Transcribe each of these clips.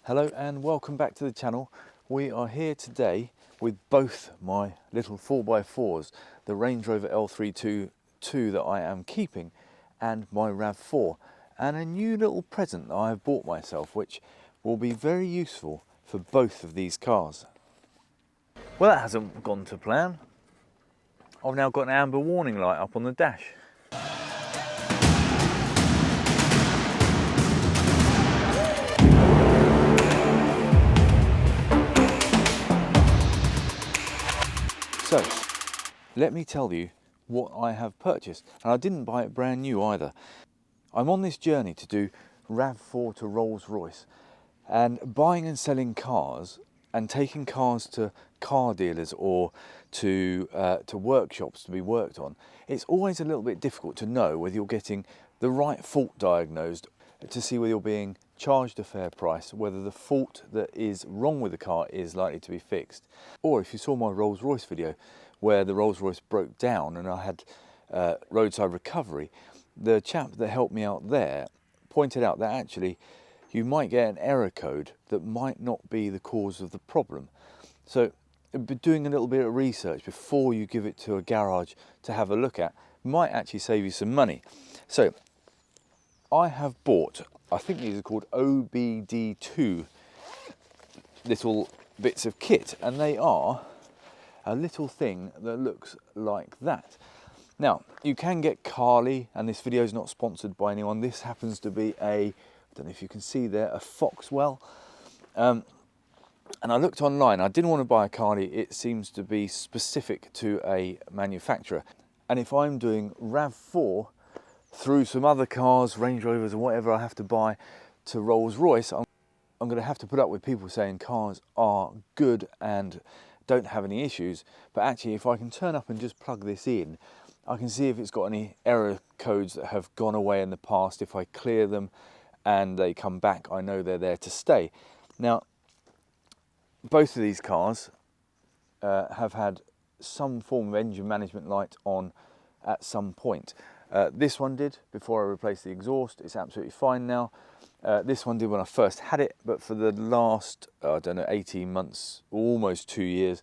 Hello and welcome back to the channel. We are here today with both my little 4x4s, the Range Rover L322 that I am keeping and my RAV4, and a new little present that I have bought myself which will be very useful for both of these cars. Well, that hasn't gone to plan. I've now got an amber warning light up on the dash. So, let me tell you what I have purchased, and I didn't buy it brand new either. I'm on this journey to do RAV4 to Rolls-Royce, and buying and selling cars and taking cars to car dealers or to workshops to be worked on, it's always a little bit difficult to know whether you're getting the right fault diagnosed, to see whether you're being charged a fair price, whether the fault that is wrong with the car is likely to be fixed. Or if you saw my Rolls-Royce video where the Rolls-Royce broke down and I had roadside recovery, the chap that helped me out there pointed out that actually you might get an error code that might not be the cause of the problem. So doing a little bit of research before you give it to a garage to have a look at might actually save you some money. So I have bought, I think these are called OBD2 little bits of kit, and they are a little thing that looks like that. Now, you can get Carly, and this video is not sponsored by anyone. This happens to be I don't know if you can see there, a Foxwell. And I looked online. I didn't want to buy a Carly. It seems to be specific to a manufacturer. And if I'm doing RAV4 through some other cars, Range Rovers or whatever I have to buy, to Rolls-Royce, I'm going to have to put up with people saying cars are good and don't have any issues. But actually, if I can turn up and just plug this in, I can see if it's got any error codes that have gone away in the past. If I clear them and they come back, I know they're there to stay. Now, both of these cars have had some form of engine management light on at some point. This one did before I replaced the exhaust. It's absolutely fine now. This one did when I first had it, but for the last, I don't know, 18 months, almost 2 years,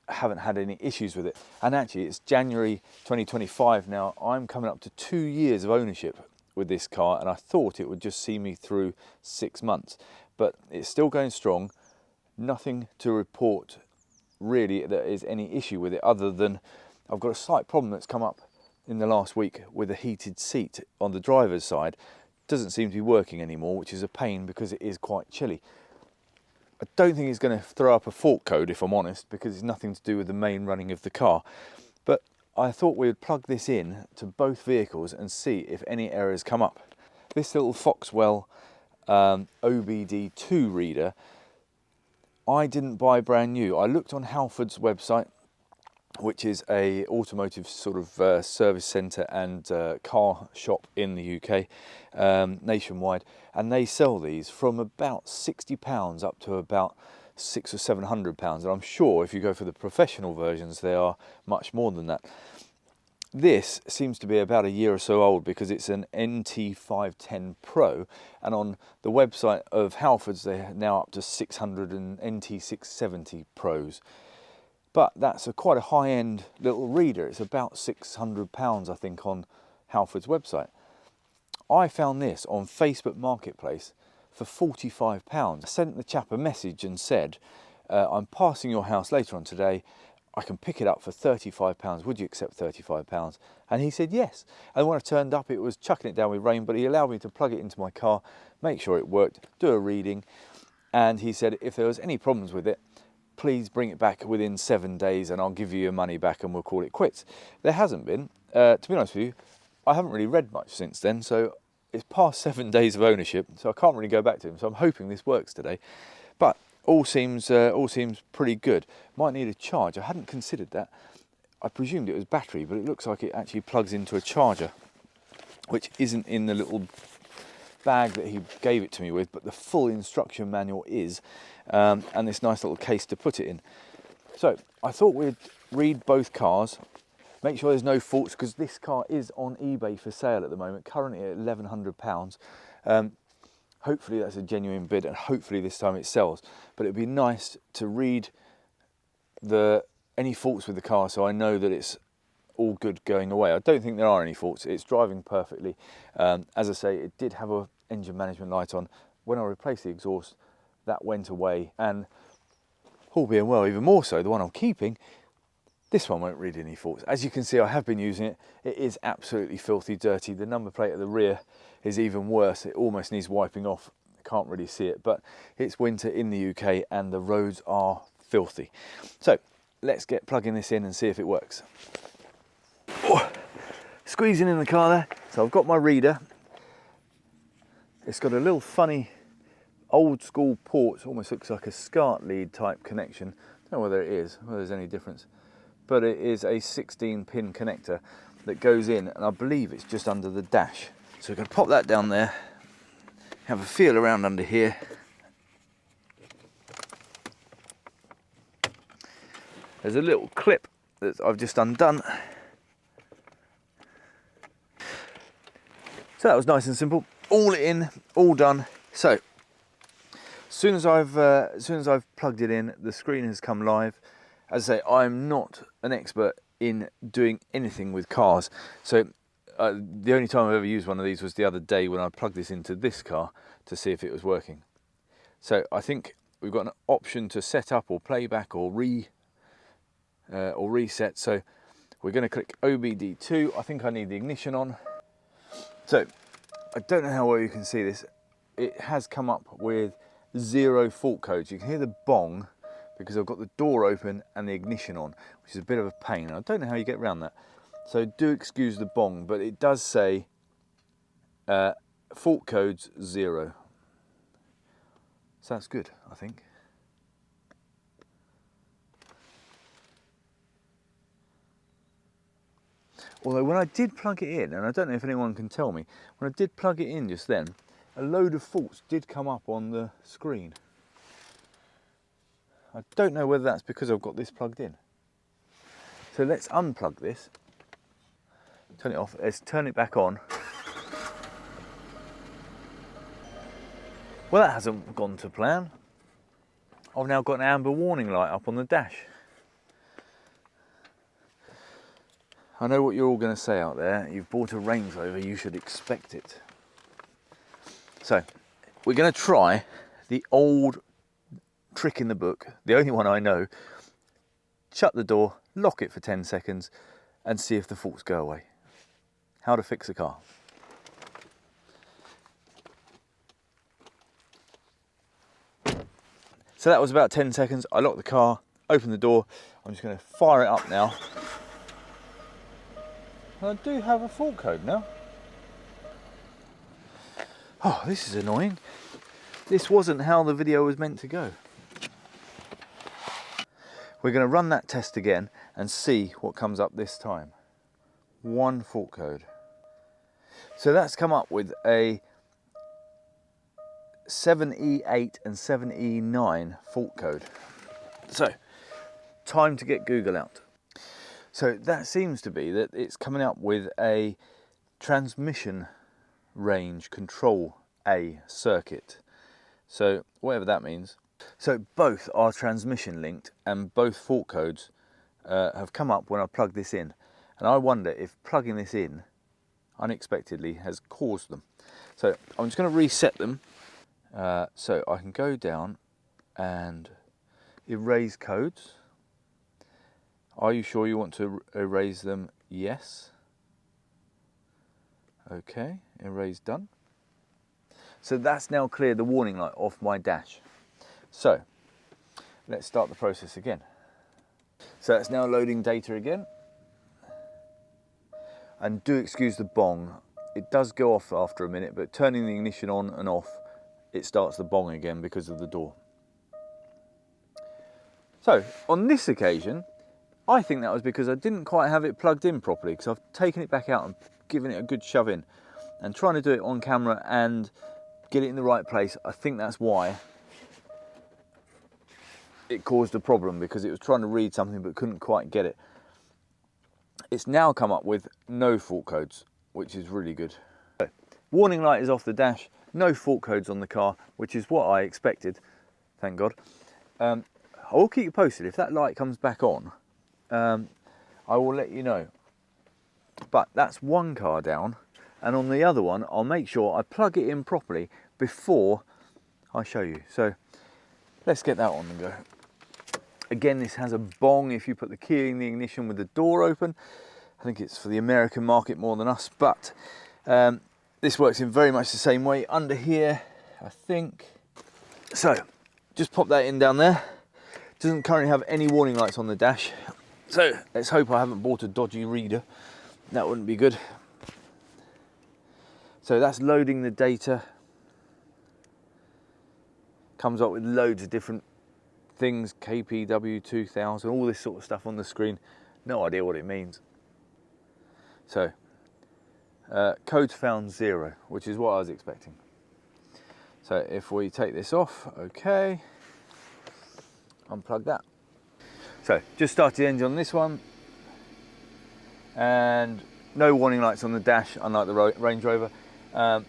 haven't had any issues with it. And actually, it's January 2025 now. I'm coming up to 2 years of ownership with this car, and I thought it would just see me through 6 months. But it's still going strong. Nothing to report really that is any issue with it, other than I've got a slight problem that's come up in the last week with a heated seat on the driver's side. Doesn't seem to be working anymore, which is a pain because it is quite chilly. I don't think it's going to throw up a fault code, if I'm honest, because it's nothing to do with the main running of the car. But I thought we would plug this in to both vehicles and see if any errors come up. This little Foxwell OBD2 reader, I didn't buy brand new. I looked on Halford's website, which is a automotive sort of service centre and car shop in the UK, nationwide, and they sell these from about £60 up to about £600 or £700, and I'm sure if you go for the professional versions they are much more than that. This seems to be about a year or so old because it's an NT510 Pro, and on the website of Halford's they're now up to 600 and NT670 Pros. But that's quite a high-end little reader. It's about £600, I think, on Halford's website. I found this on Facebook Marketplace for £45. I sent the chap a message and said, I'm passing your house later on today. I can pick it up for £35. Would you accept £35? And he said yes. And when I turned up, it was chucking it down with rain, but he allowed me to plug it into my car, make sure it worked, do a reading. And he said if there was any problems with it, please bring it back within 7 days and I'll give you your money back and we'll call it quits. There hasn't been. To be honest with you, I haven't really read much since then, so it's past 7 days of ownership, so I can't really go back to him. So I'm hoping this works today. But all seems pretty good. Might need a charge. I hadn't considered that. I presumed it was battery, but it looks like it actually plugs into a charger, which isn't in the little bag that he gave it to me with, but the full instruction manual is, and this nice little case to put it in. So I thought we'd read both cars, make sure there's no faults, because this car is on eBay for sale at the moment, currently at £1,100. Hopefully that's a genuine bid, and hopefully this time it sells. But it'd be nice to read any faults with the car, so I know that it's all good going away. I don't think there are any faults. It's driving perfectly. As I say, it did have a engine management light on. When I replaced the exhaust, that went away, and all being well, even more so, the one I'm keeping, this one won't read any faults. As you can see, I have been using it. It is absolutely filthy dirty. The number plate at the rear is even worse. It almost needs wiping off. I can't really see it, but it's winter in the UK and the roads are filthy. So let's get plugging this in and see if it works. Oh, squeezing in the car there. So I've got my reader. It's got a little funny old school port. It almost looks like a SCART lead type connection. I don't know whether it is, whether there's any difference. But it is a 16 pin connector that goes in, and I believe it's just under the dash. So we're going to pop that down there, have a feel around under here. There's a little clip that I've just undone. So that was nice and simple. All in, all done. So as soon as I've plugged it in, the screen has come live. As I say, I'm not an expert in doing anything with cars. So the only time I've ever used one of these was the other day when I plugged this into this car to see if it was working. So I think we've got an option to set up or playback or reset. So we're going to click OBD2. I think I need the ignition on. So I don't know how well you can see this. It has come up with 0 fault codes. You can hear the bong because I've got the door open and the ignition on, which is a bit of a pain. I don't know how you get around that. So do excuse the bong, but it does say fault codes 0. So that's good, I think. Although when I did plug it in, and I don't know if anyone can tell me, when I did plug it in just then, a load of faults did come up on the screen. I don't know whether that's because I've got this plugged in. So let's unplug this, turn it off, let's turn it back on. Well, that hasn't gone to plan. I've now got an amber warning light up on the dash. I know what you're all going to say out there. You've bought a Range Rover, you should expect it. So, we're going to try the old trick in the book, the only one I know. Shut the door, lock it for 10 seconds, and see if the faults go away. How to fix a car. So that was about 10 seconds. I locked the car, opened the door. I'm just going to fire it up now. And I do have a fault code now. Oh, this is annoying. This wasn't how the video was meant to go. We're going to run that test again and see what comes up this time. 1 fault code. So that's come up with a 7E8 and 7E9 fault code. So, time to get Google out. So that seems to be that it's coming up with a transmission range control A circuit. So whatever that means. So both are transmission linked and both fault codes have come up when I plug this in. And I wonder if plugging this in unexpectedly has caused them. So I'm just going to reset them. So I can go down and erase codes. Are you sure you want to erase them? Yes. Okay, erase done. So that's now cleared the warning light off my dash. So let's start the process again. So that's now loading data again. And do excuse the bong. It does go off after a minute, but turning the ignition on and off, it starts the bong again because of the door. So on this occasion, I think that was because I didn't quite have it plugged in properly, because I've taken it back out and given it a good shove in and trying to do it on camera and get it in the right place. I think that's why it caused a problem, because it was trying to read something but couldn't quite get it. It's now come up with no fault codes, which is really good. So, warning light is off the dash. No fault codes on the car, which is what I expected, thank God. I will keep you posted. If that light comes back on, I will let you know. But that's one car down, and on the other one I'll make sure I plug it in properly before I show you. So let's get that on and go. Again, this has a bong if you put the key in the ignition with the door open. I think it's for the American market more than us, but this works in very much the same way under here, I think. So just pop that in down there. Doesn't currently have any warning lights on the dash, so let's hope I haven't bought a dodgy reader. That wouldn't be good. So that's loading the data. Comes up with loads of different things, KPW 2000, all this sort of stuff on the screen. No idea what it means. So, codes found 0, which is what I was expecting. So if we take this off, okay, unplug that. So just started the engine on this one, and no warning lights on the dash, unlike the Range Rover, and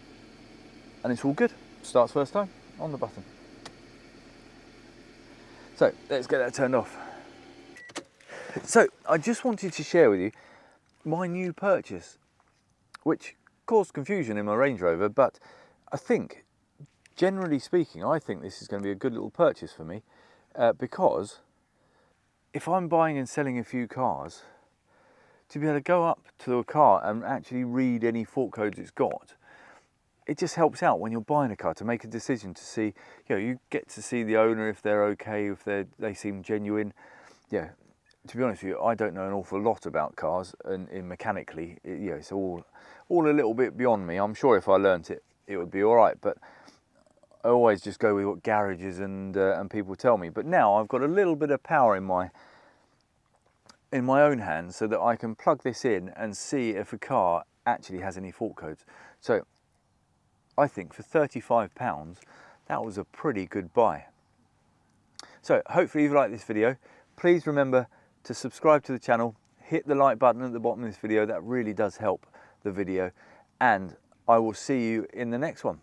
it's all good. Starts first time on the button. So let's get that turned off. So I just wanted to share with you my new purchase, which caused confusion in my Range Rover, but I think, generally speaking, I think this is going to be a good little purchase for me, because if I'm buying and selling a few cars, to be able to go up to a car and actually read any fault codes it's got, it just helps out when you're buying a car to make a decision to see, you know, you get to see the owner if they're okay, if they seem genuine. Yeah, to be honest with you, I don't know an awful lot about cars, and mechanically, it's all a little bit beyond me. I'm sure if I learnt it, it would be all right, but I always just go with what garages and people tell me. But now I've got a little bit of power in my own hands, so that I can plug this in and see if a car actually has any fault codes. So I think for £35, that was a pretty good buy. So hopefully you've liked this video. Please remember to subscribe to the channel, hit the like button at the bottom of this video. That really does help the video, and I will see you in the next one.